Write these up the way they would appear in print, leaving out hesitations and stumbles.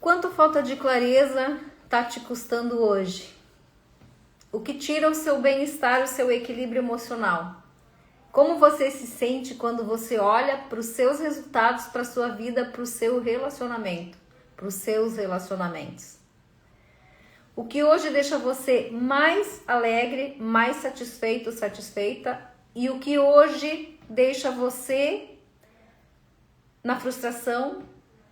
Quanto falta de clareza está te custando hoje? O que tira o seu bem-estar, o seu equilíbrio emocional? Como você se sente quando você olha para os seus resultados, para a sua vida, para o seu relacionamento, para os seus relacionamentos? O que hoje deixa você mais alegre, mais satisfeito, satisfeita, e o que hoje deixa você na frustração,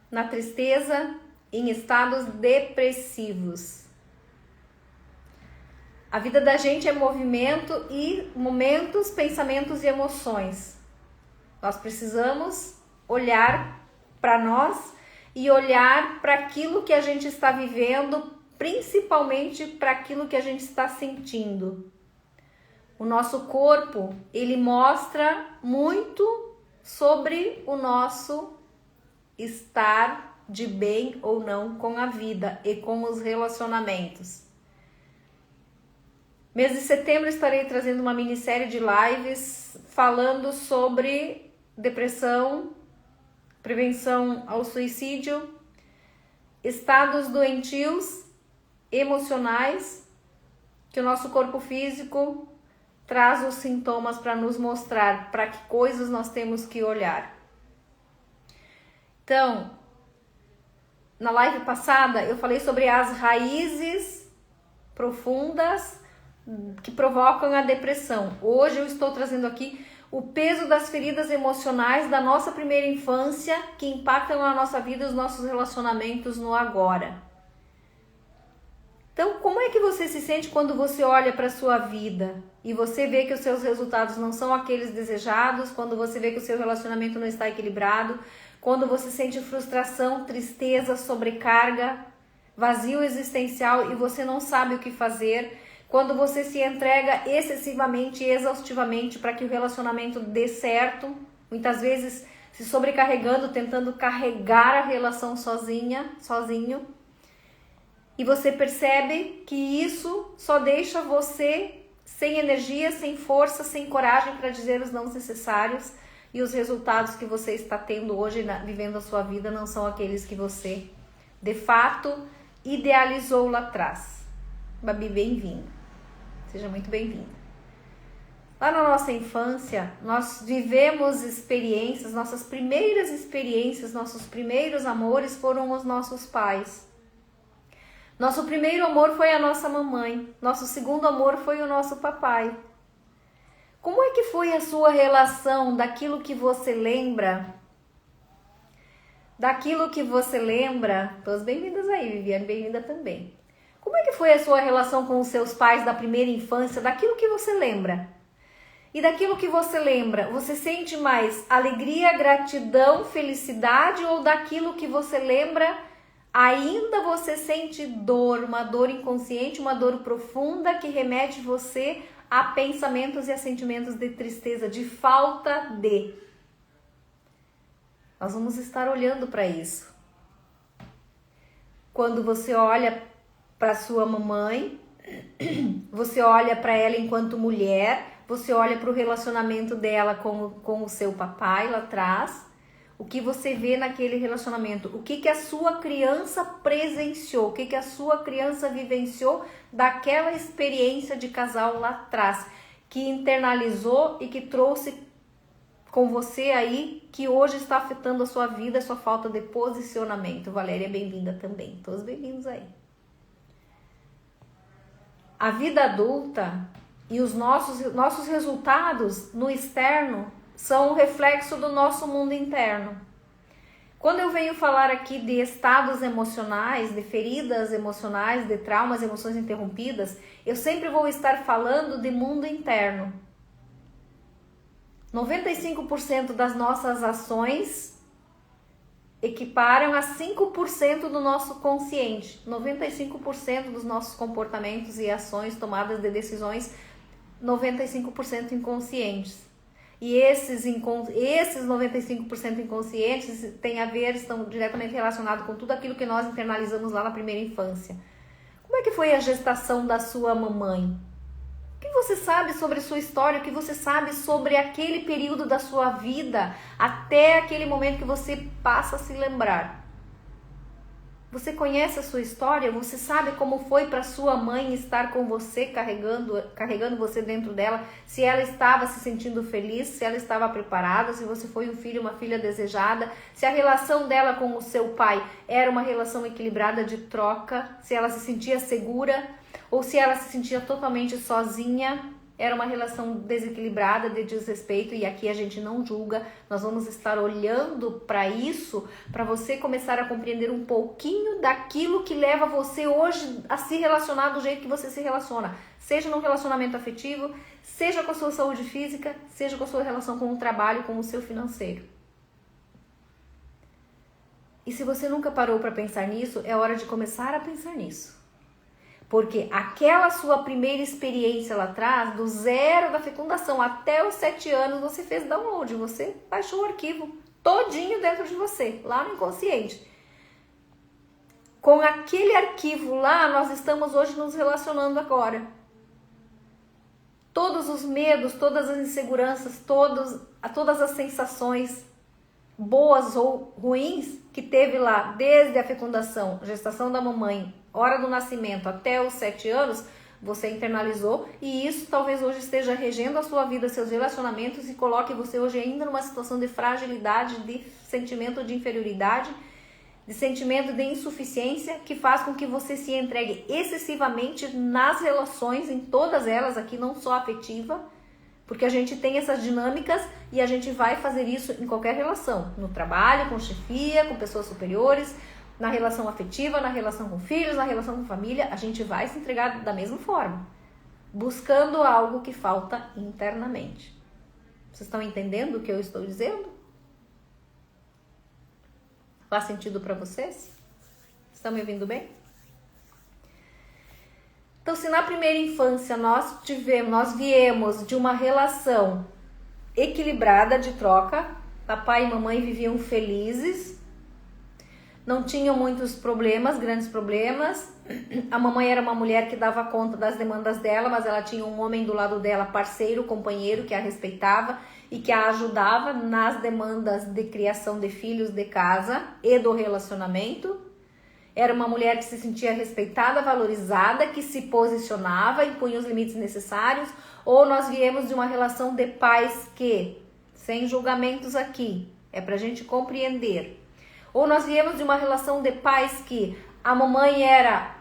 na tristeza, em estados depressivos? A vida da gente é movimento e momentos, pensamentos e emoções. Nós precisamos olhar para nós e olhar para aquilo que a gente está vivendo, principalmente para aquilo que a gente está sentindo. O nosso corpo, ele mostra muito sobre o nosso estar de bem ou não com a vida e com os relacionamentos. Mês de setembro estarei trazendo uma minissérie de lives falando sobre depressão, prevenção ao suicídio, estados doentios, emocionais, que o nosso corpo físico traz os sintomas para nos mostrar para que coisas nós temos que olhar. Então, na live passada eu falei sobre as raízes profundas que provocam a depressão. Hoje eu estou trazendo aqui o peso das feridas emocionais da nossa primeira infância que impactam a nossa vida e os nossos relacionamentos no agora. Então, como é que você se sente quando você olha para a sua vida e você vê que os seus resultados não são aqueles desejados, quando você vê que o seu relacionamento não está equilibrado, quando você sente frustração, tristeza, sobrecarga, vazio existencial e você não sabe o que fazer, quando você se entrega excessivamente e exaustivamente para que o relacionamento dê certo, muitas vezes se sobrecarregando, tentando carregar a relação sozinho, e você percebe que isso só deixa você sem energia, sem força, sem coragem para dizer os não necessários, e os resultados que você está tendo hoje, vivendo a sua vida, não são aqueles que você, de fato, idealizou lá atrás. Babi, bem-vinda. Seja muito bem-vinda. Lá na nossa infância, nós vivemos experiências, nossas primeiras experiências, nossos primeiros amores foram os nossos pais. Nosso primeiro amor foi a nossa mamãe. Nosso segundo amor foi o nosso papai. Como é que foi a sua relação daquilo que você lembra? Daquilo que você lembra? Todas bem-vindas aí, Viviane, bem-vinda também. Como é que foi a sua relação com os seus pais da primeira infância? Daquilo que você lembra? E daquilo que você lembra, você sente mais alegria, gratidão, felicidade, ou daquilo que você lembra, ainda você sente dor, uma dor inconsciente, uma dor profunda que remete você a pensamentos e a sentimentos de tristeza, de falta de? Nós vamos estar olhando para isso. Quando você olha para sua mamãe, você olha para ela enquanto mulher, você olha para o relacionamento dela com o seu papai lá atrás, o que você vê naquele relacionamento, o que a sua criança presenciou, o que a sua criança vivenciou daquela experiência de casal lá atrás, que internalizou e que trouxe com você aí, que hoje está afetando a sua vida, a sua falta de posicionamento. Valéria, bem-vinda também, todos bem-vindos aí. A vida adulta e os nossos resultados no externo são um reflexo do nosso mundo interno. Quando eu venho falar aqui de estados emocionais, de feridas emocionais, de traumas, emoções interrompidas, eu sempre vou estar falando de mundo interno. 95% das nossas ações equiparam a 5% do nosso consciente. 95% dos nossos comportamentos e ações, tomadas de decisões, 95% inconscientes. E esses 95% inconscientes estão diretamente relacionados com tudo aquilo que nós internalizamos lá na primeira infância. Como é que foi a gestação da sua mamãe? O que você sabe sobre sua história? O que você sabe sobre aquele período da sua vida até aquele momento que você passa a se lembrar? Você conhece a sua história? Você sabe como foi para sua mãe estar com você, carregando você dentro dela? Se ela estava se sentindo feliz, se ela estava preparada, se você foi um filho, uma filha desejada, se a relação dela com o seu pai era uma relação equilibrada de troca, se ela se sentia segura ou se ela se sentia totalmente sozinha. Era uma relação desequilibrada, de desrespeito, e aqui a gente não julga. Nós vamos estar olhando para isso, para você começar a compreender um pouquinho daquilo que leva você hoje a se relacionar do jeito que você se relaciona. Seja no relacionamento afetivo, seja com a sua saúde física, seja com a sua relação com o trabalho, com o seu financeiro. E se você nunca parou para pensar nisso, é hora de começar a pensar nisso. Porque aquela sua primeira experiência lá atrás, do zero da fecundação até os 7 anos, você fez download, você baixou o arquivo todinho dentro de você, lá no inconsciente. Com aquele arquivo lá, nós estamos hoje nos relacionando agora. Todos os medos, todas as inseguranças, todas as sensações boas ou ruins que teve lá, desde a fecundação, gestação da mamãe, hora do nascimento até os 7 anos, você internalizou, e isso talvez hoje esteja regendo a sua vida, seus relacionamentos, e coloque você hoje ainda numa situação de fragilidade, de sentimento de inferioridade, de sentimento de insuficiência, que faz com que você se entregue excessivamente nas relações, em todas elas aqui, não só afetiva, porque a gente tem essas dinâmicas e a gente vai fazer isso em qualquer relação, no trabalho, com chefia, com pessoas superiores, na relação afetiva, na relação com filhos, na relação com família, a gente vai se entregar da mesma forma, buscando algo que falta internamente. Vocês estão entendendo o que eu estou dizendo? Faz sentido para vocês? Estão me ouvindo bem? Então, se na primeira infância nós viemos de uma relação equilibrada de troca, papai e mamãe viviam felizes, não tinham muitos problemas, grandes problemas. A mamãe era uma mulher que dava conta das demandas dela, mas ela tinha um homem do lado dela, parceiro, companheiro, que a respeitava e que a ajudava nas demandas de criação de filhos, de casa e do relacionamento. Era uma mulher que se sentia respeitada, valorizada, que se posicionava, impunha os limites necessários. Ou nós viemos de uma relação de pais que, sem julgamentos aqui, é pra gente compreender. Ou nós viemos de uma relação de pais que a mamãe era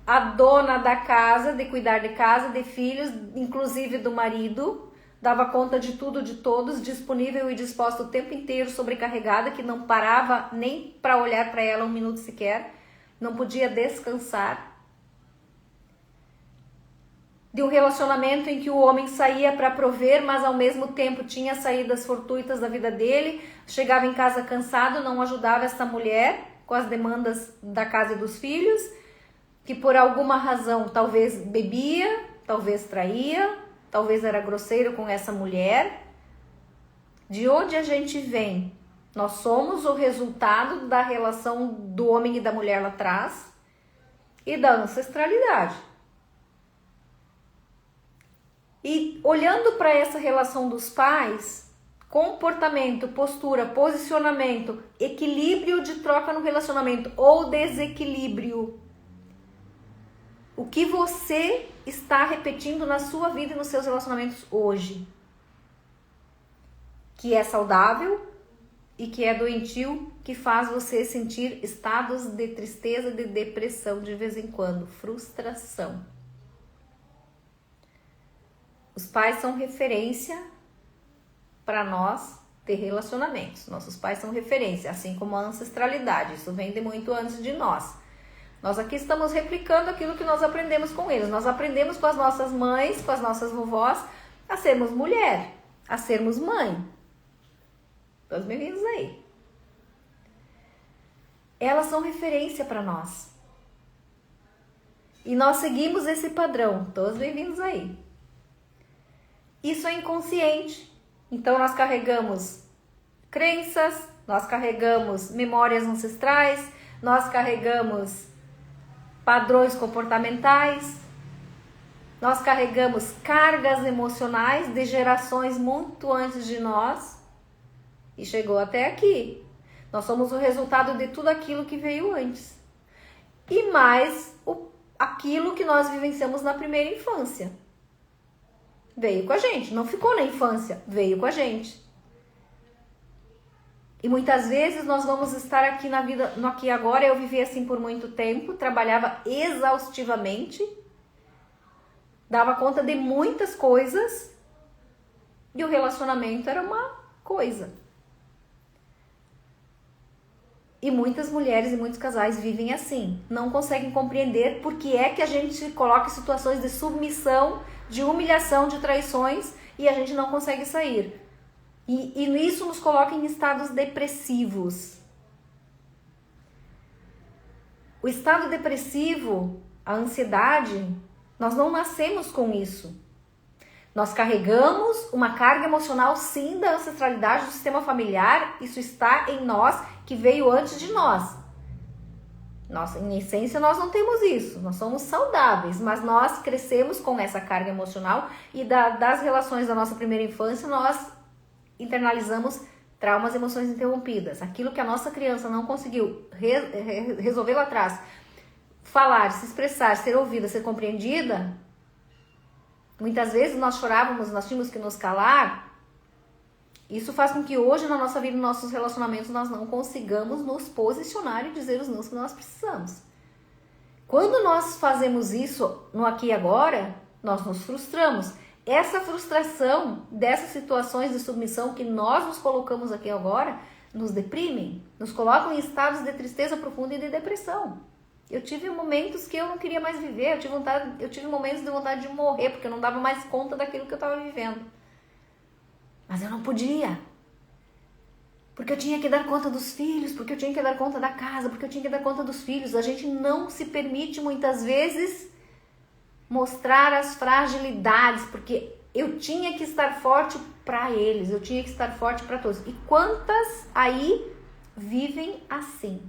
a dona da casa, de cuidar de casa, de filhos, inclusive do marido, dava conta de tudo, de todos, disponível e disposta o tempo inteiro, sobrecarregada, que não parava nem para olhar para ela um minuto sequer, não podia descansar. De um relacionamento em que o homem saía para prover, mas ao mesmo tempo tinha saídas fortuitas da vida dele, chegava em casa cansado, não ajudava essa mulher com as demandas da casa e dos filhos, que por alguma razão talvez bebia, talvez traía, talvez era grosseiro com essa mulher. De onde a gente vem? Nós somos o resultado da relação do homem e da mulher lá atrás e da ancestralidade. E olhando para essa relação dos pais, comportamento, postura, posicionamento, equilíbrio de troca no relacionamento ou desequilíbrio, o que você está repetindo na sua vida e nos seus relacionamentos hoje? Que é saudável e que é doentio, que faz você sentir estados de tristeza, de depressão de vez em quando, frustração. Os pais são referência para nós ter relacionamentos. Nossos pais são referência, assim como a ancestralidade. Isso vem de muito antes de nós. Nós aqui estamos replicando aquilo que nós aprendemos com eles. Nós aprendemos com as nossas mães, com as nossas vovós, a sermos mulher, a sermos mãe. Todos bem-vindos aí. Elas são referência para nós. E nós seguimos esse padrão. Todos bem-vindos aí. Isso é inconsciente. Então nós carregamos crenças, nós carregamos memórias ancestrais, nós carregamos padrões comportamentais, nós carregamos cargas emocionais de gerações muito antes de nós e chegou até aqui. Nós somos o resultado de tudo aquilo que veio antes. e mais aquilo que nós vivenciamos na primeira infância. Veio com a gente, não ficou na infância, veio com a gente. E muitas vezes nós vamos estar aqui na vida, no aqui e agora. Eu vivi assim por muito tempo, trabalhava exaustivamente, dava conta de muitas coisas e o relacionamento era uma coisa. E muitas mulheres e muitos casais vivem assim, não conseguem compreender por que é que a gente se coloca em situações de submissão, de humilhação, de traições e a gente não consegue sair. E isso nos coloca em estados depressivos. O estado depressivo, a ansiedade, nós não nascemos com isso. Nós carregamos uma carga emocional, sim, da ancestralidade, do sistema familiar. Isso está em nós, que veio antes de nós. Em essência, nós não temos isso. Nós somos saudáveis, mas nós crescemos com essa carga emocional e das relações da nossa primeira infância, nós internalizamos traumas e emoções interrompidas. Aquilo que a nossa criança não conseguiu resolver lá atrás, falar, se expressar, ser ouvida, ser compreendida, muitas vezes nós chorávamos, nós tínhamos que nos calar. Isso faz com que hoje na nossa vida, nos nossos relacionamentos, nós não consigamos nos posicionar e dizer os nãos que nós precisamos. Quando nós fazemos isso no aqui e agora, nós nos frustramos. Essa frustração dessas situações de submissão que nós nos colocamos aqui agora, nos deprimem, nos colocam em estados de tristeza profunda e de depressão. Eu tive momentos que eu não queria mais viver, eu tive momentos de vontade de morrer, porque eu não dava mais conta daquilo que eu estava vivendo. Mas eu não podia. Porque eu tinha que dar conta dos filhos, porque eu tinha que dar conta da casa, porque eu tinha que dar conta dos filhos. A gente não se permite muitas vezes mostrar as fragilidades, porque eu tinha que estar forte para eles, eu tinha que estar forte para todos. E quantas aí vivem assim?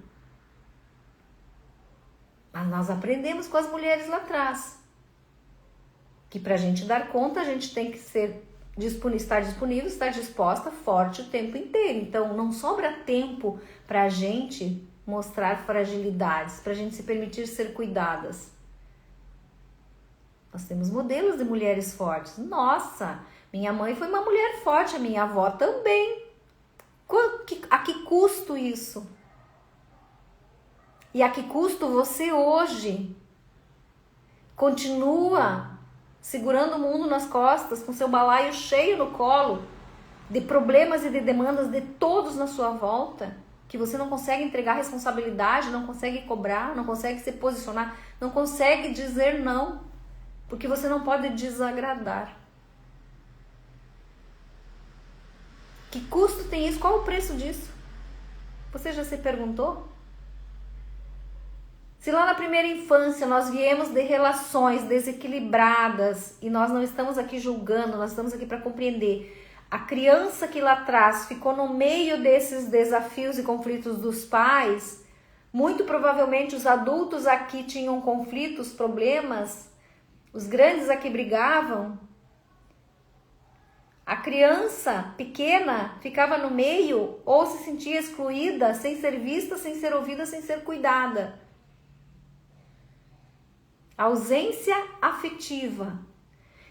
Mas nós aprendemos com as mulheres lá atrás que para a gente dar conta, a gente tem que estar disponível, estar disposta, forte o tempo inteiro. Então não sobra tempo para a gente mostrar fragilidades, para a gente se permitir ser cuidadas. Nós temos modelos de mulheres fortes. Nossa, minha mãe foi uma mulher forte, a minha avó também. A que custo isso? E a que custo você hoje continua segurando o mundo nas costas, com seu balaio cheio no colo, de problemas e de demandas de todos na sua volta, que você não consegue entregar responsabilidade, não consegue cobrar, não consegue se posicionar, não consegue dizer não, porque você não pode desagradar. Que custo tem isso? Qual o preço disso? Você já se perguntou? Se lá na primeira infância nós viemos de relações desequilibradas e nós não estamos aqui julgando, nós estamos aqui para compreender. A criança que lá atrás ficou no meio desses desafios e conflitos dos pais, muito provavelmente os adultos aqui tinham conflitos, problemas, os grandes aqui brigavam. A criança pequena ficava no meio ou se sentia excluída, sem ser vista, sem ser ouvida, sem ser cuidada. Ausência afetiva.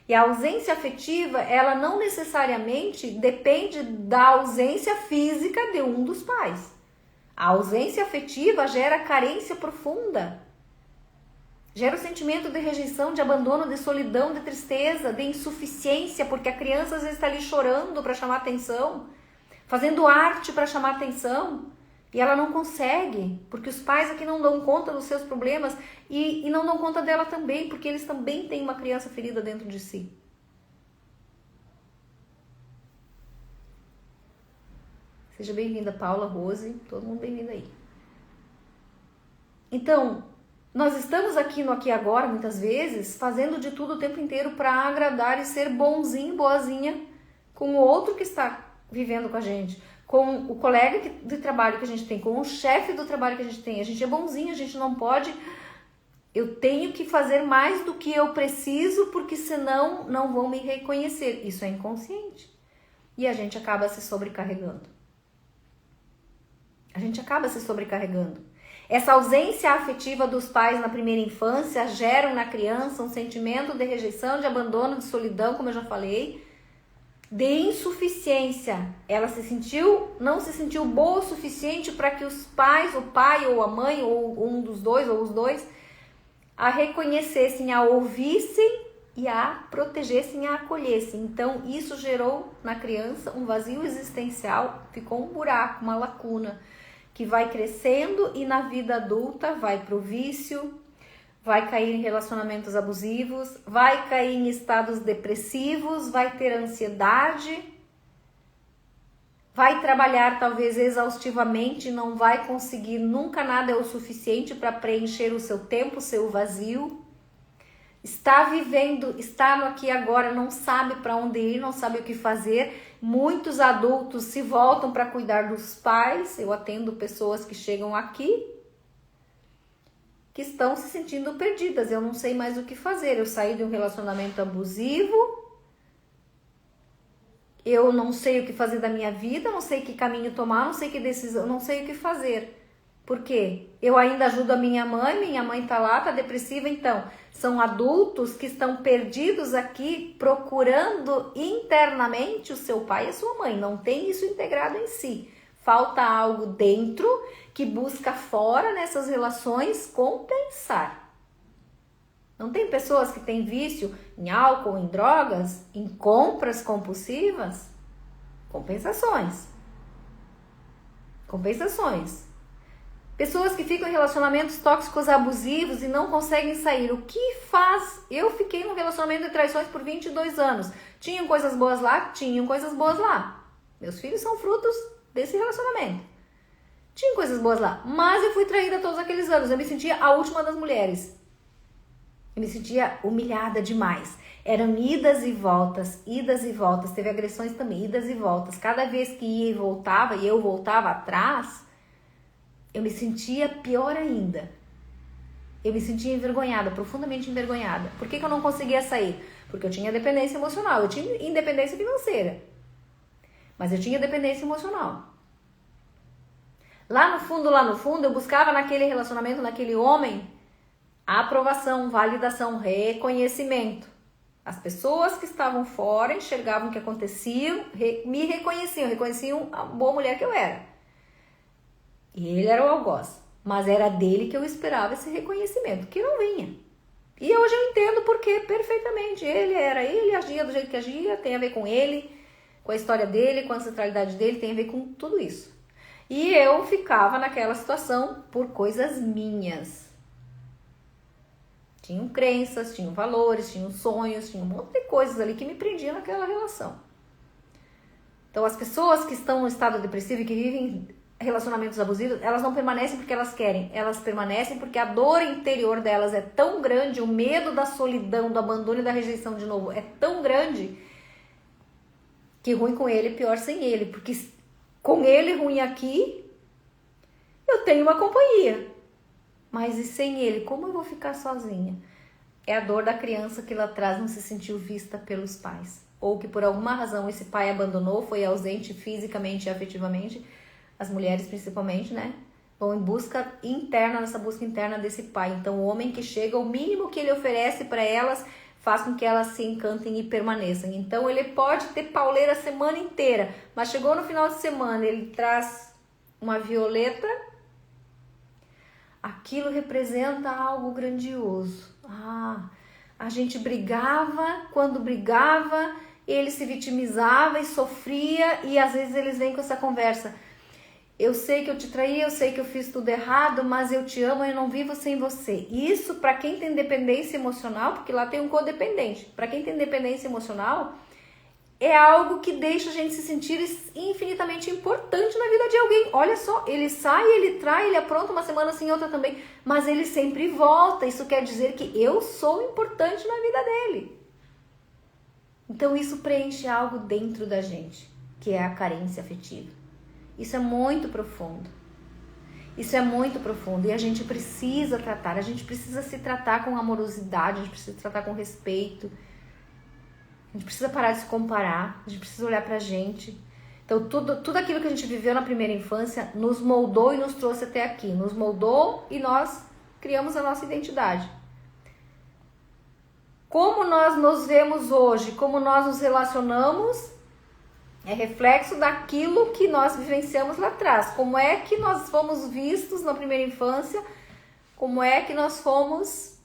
E a ausência afetiva, ela não necessariamente depende da ausência física de um dos pais. A ausência afetiva gera carência profunda. Gera o sentimento de rejeição, de abandono, de solidão, de tristeza, de insuficiência, porque a criança às vezes está ali chorando para chamar atenção, fazendo arte para chamar atenção. E ela não consegue, porque os pais aqui não dão conta dos seus problemas e não dão conta dela também, porque eles também têm uma criança ferida dentro de si. Seja bem-vinda, Paula, Rose, todo mundo bem-vindo aí. Então, nós estamos aqui no aqui e agora, muitas vezes, fazendo de tudo o tempo inteiro para agradar e ser bonzinho, boazinha com o outro que está vivendo com a gente, com o colega de trabalho que a gente tem, com o chefe do trabalho que a gente tem. A gente é bonzinho, a gente não pode... Eu tenho que fazer mais do que eu preciso, porque senão não vão me reconhecer. Isso é inconsciente. E a gente acaba se sobrecarregando. A gente acaba se sobrecarregando. Essa ausência afetiva dos pais na primeira infância gera na criança um sentimento de rejeição, de abandono, de solidão, como eu já falei, de insuficiência. Ela não se sentiu boa o suficiente para que os pais, o pai ou a mãe, ou um dos dois, ou os dois, a reconhecessem, a ouvissem e a protegessem, a acolhessem. Então isso gerou na criança um vazio existencial, ficou um buraco, uma lacuna, que vai crescendo e na vida adulta vai para o vício, vai cair em relacionamentos abusivos, vai cair em estados depressivos, vai ter ansiedade, vai trabalhar talvez exaustivamente, não vai conseguir, nunca nada é o suficiente para preencher o seu tempo, o seu vazio. Está vivendo, está no aqui e agora, não sabe para onde ir, não sabe o que fazer. Muitos adultos se voltam para cuidar dos pais. Eu atendo pessoas que chegam aqui, que estão se sentindo perdidas. Eu não sei mais o que fazer. Eu saí de um relacionamento abusivo. Eu não sei o que fazer da minha vida, não sei que caminho tomar, não sei que decisão, não sei o que fazer. Por quê? Eu ainda ajudo a minha mãe tá lá, tá depressiva, então. São adultos que estão perdidos aqui, procurando internamente o seu pai e a sua mãe. Não tem isso integrado em si. Falta algo dentro que busca fora nessas relações compensar. Não tem pessoas que têm vício em álcool, em drogas, em compras compulsivas? Compensações. Compensações. Pessoas que ficam em relacionamentos tóxicos abusivos e não conseguem sair. O que faz? Eu fiquei num relacionamento de traições por 22 anos. Tinham coisas boas lá? Tinham coisas boas lá. Meus filhos são frutos desse relacionamento. Tinham coisas boas lá. Mas eu fui traída todos aqueles anos. Eu me sentia a última das mulheres. Eu me sentia humilhada demais. Eram idas e voltas, idas e voltas. Teve agressões também, idas e voltas. Cada vez que ia e voltava, e eu voltava atrás, eu me sentia pior ainda. Eu me sentia envergonhada, profundamente envergonhada. Por que eu não conseguia sair? Porque eu tinha dependência emocional. Eu tinha independência financeira, mas eu tinha dependência emocional. Lá no fundo, eu buscava naquele relacionamento, naquele homem, a aprovação, validação, reconhecimento. As pessoas que estavam fora enxergavam o que acontecia, me reconheciam a boa mulher que eu era. E ele era o algoz, mas era dele que eu esperava esse reconhecimento, que não vinha. E hoje eu entendo por quê perfeitamente. Ele agia do jeito que agia, tem a ver com ele, com a história dele, com a ancestralidade dele, tem a ver com tudo isso. E eu ficava naquela situação por coisas minhas. Tinham crenças, tinham valores, tinham sonhos, tinha um monte de coisas ali que me prendiam naquela relação. Então as pessoas que estão no estado depressivo e que vivem relacionamentos abusivos, elas não permanecem porque elas querem, elas permanecem porque a dor interior delas é tão grande, o medo da solidão, do abandono e da rejeição de novo é tão grande, que ruim com ele, pior sem ele, porque com ele ruim aqui, eu tenho uma companhia, mas e sem ele, como eu vou ficar sozinha? É a dor da criança que lá atrás não se sentiu vista pelos pais, ou que por alguma razão esse pai abandonou, foi ausente fisicamente e afetivamente. As mulheres principalmente, né? Vão em busca interna, nessa busca interna desse pai. Então o homem que chega, o mínimo que ele oferece para elas faz com que elas se encantem e permaneçam. Então ele pode ter pauleira a semana inteira, mas chegou no final de semana, ele traz uma violeta, aquilo representa algo grandioso. A gente brigava, quando brigava, ele se vitimizava e sofria, e às vezes eles vêm com essa conversa: eu sei que eu te traí, eu sei que eu fiz tudo errado, mas eu te amo e eu não vivo sem você. Isso para quem tem dependência emocional, porque lá tem um codependente. Para quem tem dependência emocional, é algo que deixa a gente se sentir infinitamente importante na vida de alguém. Olha só, ele sai, ele trai, ele apronta uma semana assim, outra também, mas ele sempre volta. Isso quer dizer que eu sou importante na vida dele. Então isso preenche algo dentro da gente, que é a carência afetiva. Isso é muito profundo. Isso é muito profundo e a gente precisa tratar, a gente precisa se tratar com amorosidade, a gente precisa se tratar com respeito. A gente precisa parar de se comparar, a gente precisa olhar pra gente, Então, tudo aquilo que a gente viveu na primeira infância nos moldou e nos trouxe até aqui. Nos moldou e nós criamos a nossa identidade. Como nós nos vemos hoje, como nós nos relacionamos, é reflexo daquilo que nós vivenciamos lá atrás. Como é que nós fomos vistos na primeira infância? Como é que nós fomos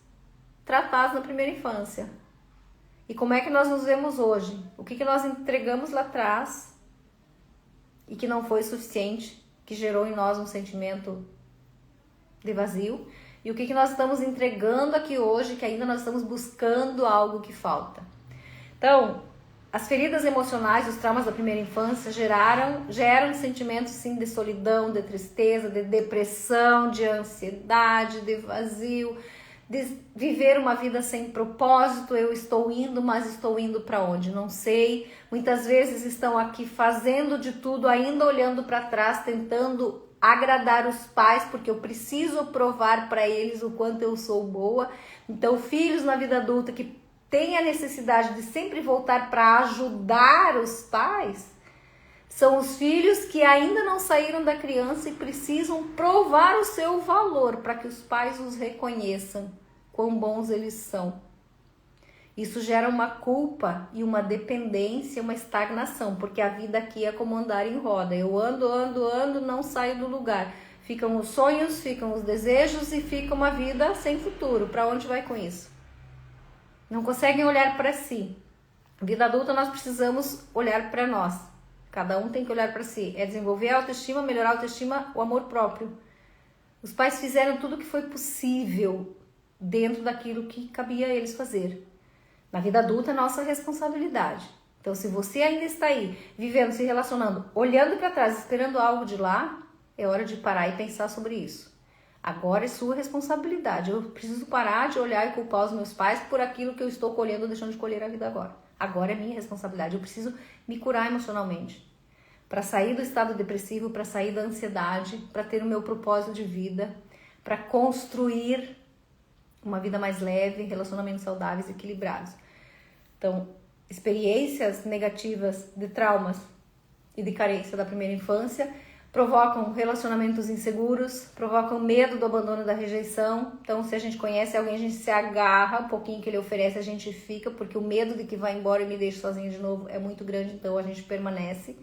tratados na primeira infância? E como é que nós nos vemos hoje? O que nós entregamos lá atrás e que não foi suficiente, que gerou em nós um sentimento de vazio? E o que nós estamos entregando aqui hoje, que ainda nós estamos buscando algo que falta? Então, as feridas emocionais, os traumas da primeira infância geram sentimentos sim de solidão, de tristeza, de depressão, de ansiedade, de vazio, de viver uma vida sem propósito. Eu estou indo, mas estou indo para onde? Não sei. Muitas vezes estão aqui fazendo de tudo, ainda olhando para trás, tentando agradar os pais, porque eu preciso provar para eles o quanto eu sou boa. Então, filhos na vida adulta que têm a necessidade de sempre voltar para ajudar os pais, são os filhos que ainda não saíram da criança e precisam provar o seu valor para que os pais os reconheçam quão bons eles são. Isso gera uma culpa e uma dependência, uma estagnação, porque a vida aqui é como andar em roda. Eu ando, não saio do lugar. Ficam os sonhos, ficam os desejos e fica uma vida sem futuro. Para onde vai com isso? Não conseguem olhar para si. Vida adulta, nós precisamos olhar para nós. Cada um tem que olhar para si. É desenvolver a autoestima, melhorar a autoestima, o amor próprio. Os pais fizeram tudo o que foi possível dentro daquilo que cabia a eles fazer. Na vida adulta é nossa responsabilidade. Então, se você ainda está aí, vivendo, se relacionando, olhando para trás, esperando algo de lá, é hora de parar e pensar sobre isso. Agora é sua responsabilidade. Eu preciso parar de olhar e culpar os meus pais por aquilo que eu estou colhendo ou deixando de colher a vida agora. Agora é minha responsabilidade. Eu preciso me curar emocionalmente. Para sair do estado depressivo, para sair da ansiedade, para ter o meu propósito de vida, para construir uma vida mais leve, relacionamentos saudáveis e equilibrados. Então, experiências negativas de traumas e de carência da primeira infância provocam relacionamentos inseguros, provocam medo do abandono e da rejeição. Então, se a gente conhece alguém, a gente se agarra, um pouquinho que ele oferece, a gente fica, porque o medo de que vai embora e me deixe sozinha de novo é muito grande, então a gente permanece.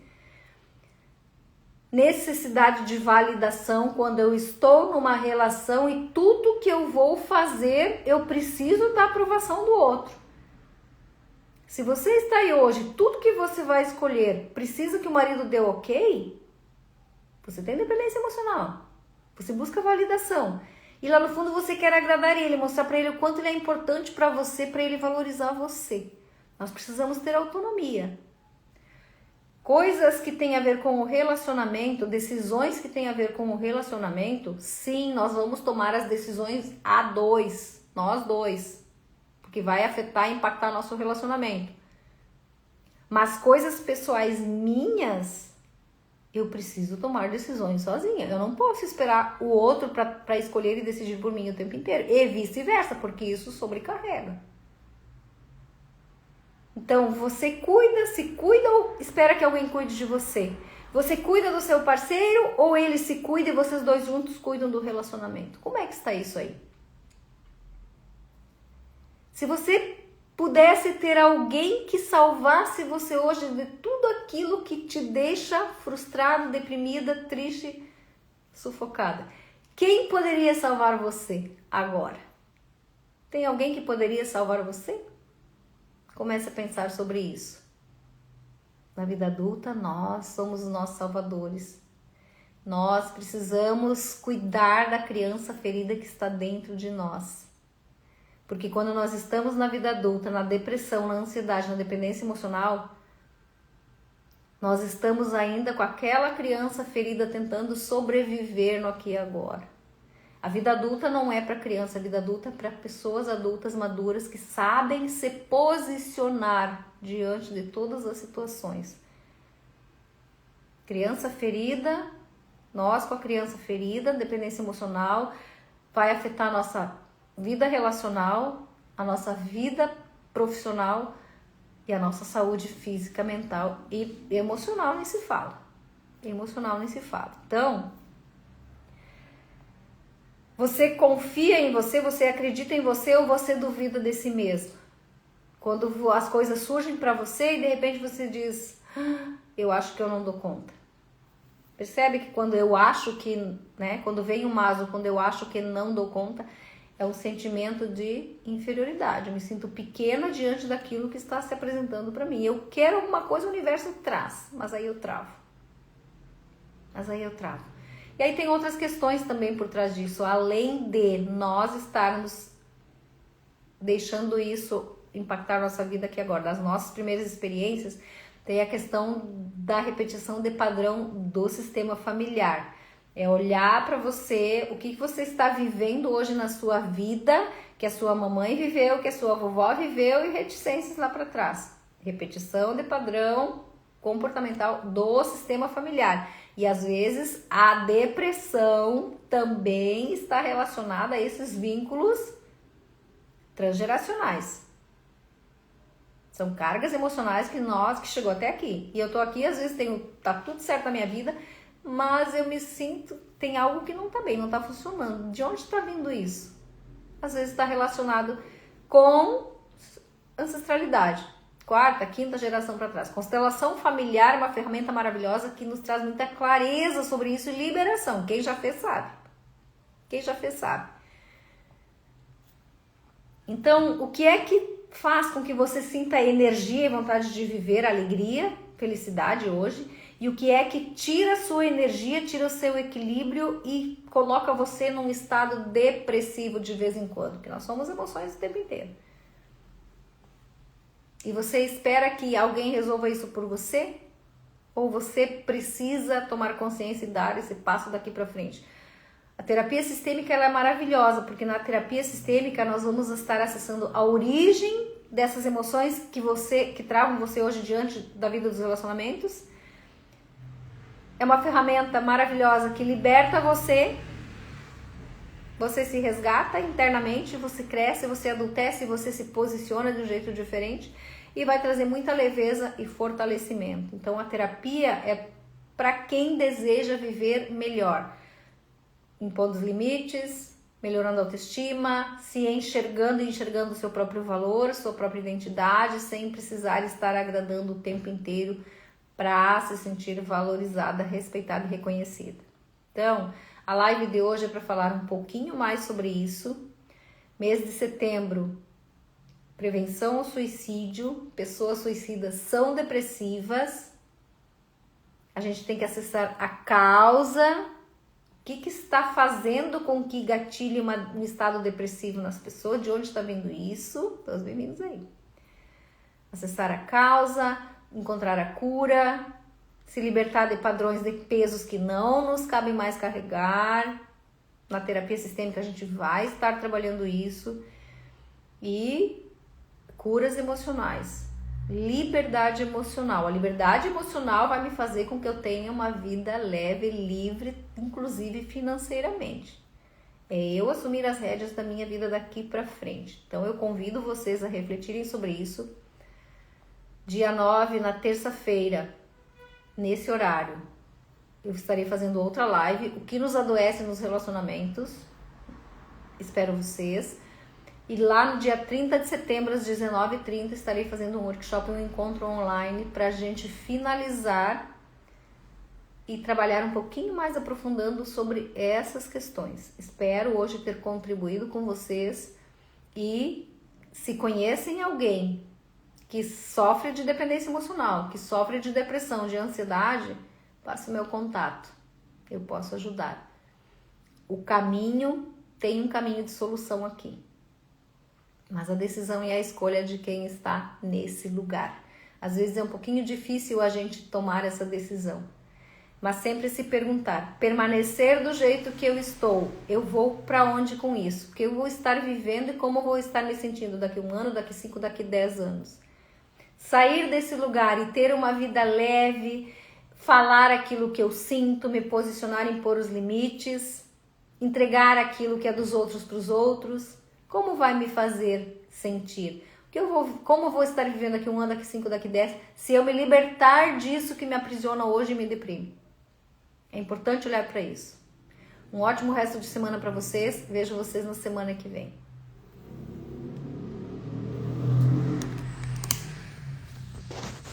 Necessidade de validação, quando eu estou numa relação e tudo que eu vou fazer, eu preciso da aprovação do outro. Se você está aí hoje, tudo que você vai escolher, precisa que o marido dê ok, você tem dependência emocional. Você busca validação. E lá no fundo você quer agradar ele, mostrar para ele o quanto ele é importante para você, para ele valorizar você. Nós precisamos ter autonomia. Coisas que têm a ver com o relacionamento, decisões que têm a ver com o relacionamento, sim, nós vamos tomar as decisões a dois, nós dois, porque vai afetar e impactar nosso relacionamento. Mas coisas pessoais minhas, eu preciso tomar decisões sozinha. Eu não posso esperar o outro para escolher e decidir por mim o tempo inteiro. E vice-versa, porque isso sobrecarrega. Então, você se cuida ou espera que alguém cuide de você? Você cuida do seu parceiro ou ele se cuida e vocês dois juntos cuidam do relacionamento? Como é que está isso aí? Se você pudesse ter alguém que salvasse você hoje de tudo aquilo que te deixa frustrado, deprimida, triste, sufocada, quem poderia salvar você agora? Tem alguém que poderia salvar você? Comece a pensar sobre isso. Na vida adulta, nós somos os nossos salvadores. Nós precisamos cuidar da criança ferida que está dentro de nós. Porque quando nós estamos na vida adulta, na depressão, na ansiedade, na dependência emocional, nós estamos ainda com aquela criança ferida tentando sobreviver no aqui e agora. A vida adulta não é para criança, a vida adulta é para pessoas adultas maduras que sabem se posicionar diante de todas as situações. Criança ferida, nós com a criança ferida, dependência emocional, vai afetar a nossa vida relacional, a nossa vida profissional E a nossa saúde física, mental e emocional nem se fala. Emocional nem se fala. Então, você confia em você, você acredita em você ou você duvida de si mesmo? Quando as coisas surgem para você e de repente você diz, eu acho que eu não dou conta. Percebe que quando eu acho que, né, quando vem o mas, ou quando eu acho que não dou conta, é um sentimento de inferioridade. Eu me sinto pequena diante daquilo que está se apresentando para mim. Eu quero alguma coisa, o universo traz, mas aí eu travo. E aí tem outras questões também por trás disso. Além de nós estarmos deixando isso impactar nossa vida aqui agora, das nossas primeiras experiências, tem a questão da repetição de padrão do sistema familiar. É olhar para você, o que você está vivendo hoje na sua vida, que a sua mamãe viveu, que a sua vovó viveu e reticências lá para trás. Repetição de padrão comportamental do sistema familiar. E às vezes a depressão também está relacionada a esses vínculos transgeracionais. São cargas emocionais que chegou até aqui. E eu tô aqui, às vezes tá tudo certo na minha vida, mas eu me sinto, tem algo que não tá bem, não tá funcionando. De onde está vindo isso? Às vezes está relacionado com ancestralidade. 4ª, 5ª geração para trás. Constelação familiar é uma ferramenta maravilhosa que nos traz muita clareza sobre isso e liberação. Quem já fez sabe. Então, o que é que faz com que você sinta energia e vontade de viver, alegria, felicidade hoje? E o que é que tira a sua energia, tira o seu equilíbrio e coloca você num estado depressivo de vez em quando? Porque nós somos emoções o tempo inteiro. E você espera que alguém resolva isso por você? Ou você precisa tomar consciência e dar esse passo daqui para frente? A terapia sistêmica ela é maravilhosa, porque na terapia sistêmica nós vamos estar acessando a origem dessas emoções que travam você hoje diante da vida dos relacionamentos. É uma ferramenta maravilhosa que liberta você. Você se resgata internamente, você cresce, você adultece, você se posiciona de um jeito diferente e vai trazer muita leveza e fortalecimento. Então a terapia é para quem deseja viver melhor, impondo os limites, melhorando a autoestima, se enxergando e enxergando o seu próprio valor, sua própria identidade, sem precisar estar agradando o tempo inteiro para se sentir valorizada, respeitada e reconhecida. Então, a live de hoje é para falar um pouquinho mais sobre isso. Mês de setembro, prevenção ao suicídio, pessoas suicidas são depressivas. A gente tem que acessar a causa. O que está fazendo com que gatilhe um estado depressivo nas pessoas? De onde está vindo isso? Todos bem-vindos aí. Acessar a causa, encontrar a cura, se libertar de padrões de pesos que não nos cabem mais carregar. Na terapia sistêmica a gente vai estar trabalhando isso. E curas emocionais, liberdade emocional. A liberdade emocional vai me fazer com que eu tenha uma vida leve, livre, inclusive financeiramente. É eu assumir as rédeas da minha vida daqui para frente. Então eu convido vocês a refletirem sobre isso. Dia 9, na terça-feira, nesse horário, eu estarei fazendo outra live, o que nos adoece nos relacionamentos. Espero vocês. E lá no dia 30 de setembro, às 19h30, estarei fazendo um workshop, um encontro online para a gente finalizar e trabalhar um pouquinho mais aprofundando sobre essas questões. Espero hoje ter contribuído com vocês e se conhecem alguém que sofre de dependência emocional, que sofre de depressão, de ansiedade, passe o meu contato, eu posso ajudar. Tem um caminho de solução aqui. Mas a decisão e a escolha de quem está nesse lugar. Às vezes é um pouquinho difícil a gente tomar essa decisão. Mas sempre se perguntar, permanecer do jeito que eu estou, eu vou para onde com isso? O que eu vou estar vivendo e como eu vou estar me sentindo daqui 1 ano, daqui 5, daqui 10 anos? Sair desse lugar e ter uma vida leve, falar aquilo que eu sinto, me posicionar, impor os limites, entregar aquilo que é dos outros para os outros. Como vai me fazer sentir? Como eu vou estar vivendo daqui 1 ano, daqui 5, daqui 10, se eu me libertar disso que me aprisiona hoje e me deprime? É importante olhar para isso. Um ótimo resto de semana para vocês. Vejo vocês na semana que vem.